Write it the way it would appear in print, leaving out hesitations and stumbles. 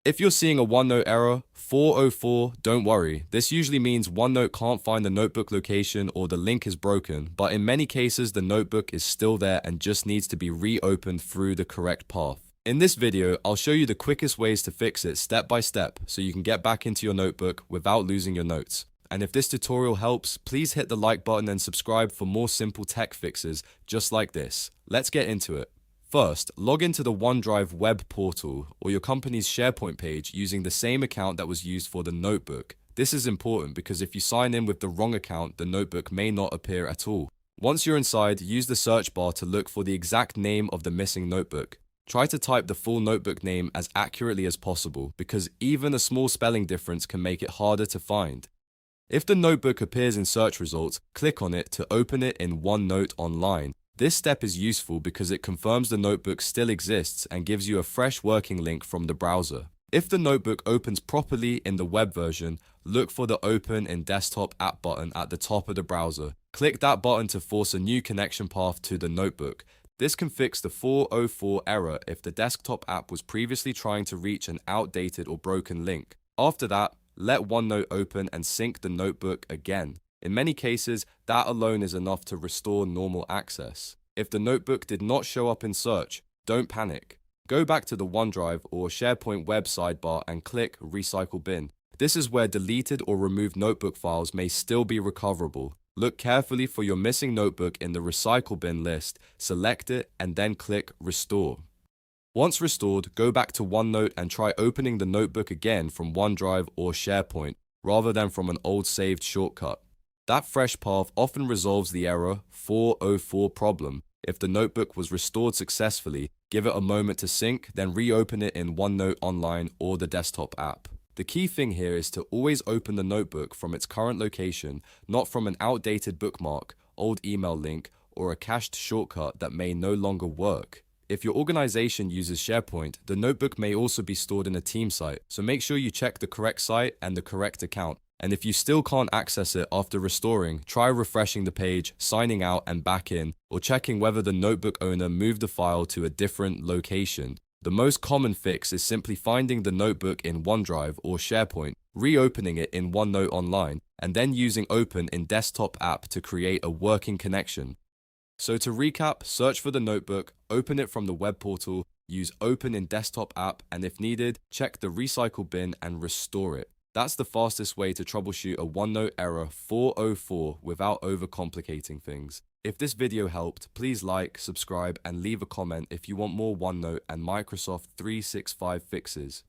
If you're seeing a OneNote error 404, don't worry. This usually means OneNote can't find the notebook location or the link is broken, but in many cases the notebook is still there and just needs to be reopened through the correct path. In this video, I'll show you the quickest ways to fix it step by step so you can get back into your notebook without losing your notes. And if this tutorial helps, please hit the like button and subscribe for more simple tech fixes just like this. Let's get into it. First, log into the OneDrive web portal or your company's SharePoint page using the same account that was used for the notebook. This is important because if you sign in with the wrong account, the notebook may not appear at all. Once you're inside, use the search bar to look for the exact name of the missing notebook. Try to type the full notebook name as accurately as possible because even a small spelling difference can make it harder to find. If the notebook appears in search results, click on it to open it in OneNote Online. This step is useful because it confirms the notebook still exists and gives you a fresh working link from the browser. If the notebook opens properly in the web version, look for the Open in Desktop app button at the top of the browser. Click that button to force a new connection path to the notebook. This can fix the 404 error if the desktop app was previously trying to reach an outdated or broken link. After that, let OneNote open and sync the notebook again. In many cases, that alone is enough to restore normal access. If the notebook did not show up in search, don't panic. Go back to the OneDrive or SharePoint web sidebar and click Recycle Bin. This is where deleted or removed notebook files may still be recoverable. Look carefully for your missing notebook in the Recycle Bin list, select it, and then click Restore. Once restored, go back to OneNote and try opening the notebook again from OneDrive or SharePoint, rather than from an old saved shortcut. That fresh path often resolves the error 404 problem. If the notebook was restored successfully, give it a moment to sync, then reopen it in OneNote Online or the desktop app. The key thing here is to always open the notebook from its current location, not from an outdated bookmark, old email link, or a cached shortcut that may no longer work. If your organization uses SharePoint, the notebook may also be stored in a team site, so make sure you check the correct site and the correct account. And if you still can't access it after restoring, try refreshing the page, signing out and back in, or checking whether the notebook owner moved the file to a different location. The most common fix is simply finding the notebook in OneDrive or SharePoint, reopening it in OneNote Online, and then using Open in Desktop app to create a working connection. So to recap, search for the notebook, open it from the web portal, use Open in Desktop app, and if needed, check the Recycle Bin and restore it. That's the fastest way to troubleshoot a OneNote error 404 without overcomplicating things. If this video helped, please like, subscribe, and leave a comment if you want more OneNote and Microsoft 365 fixes.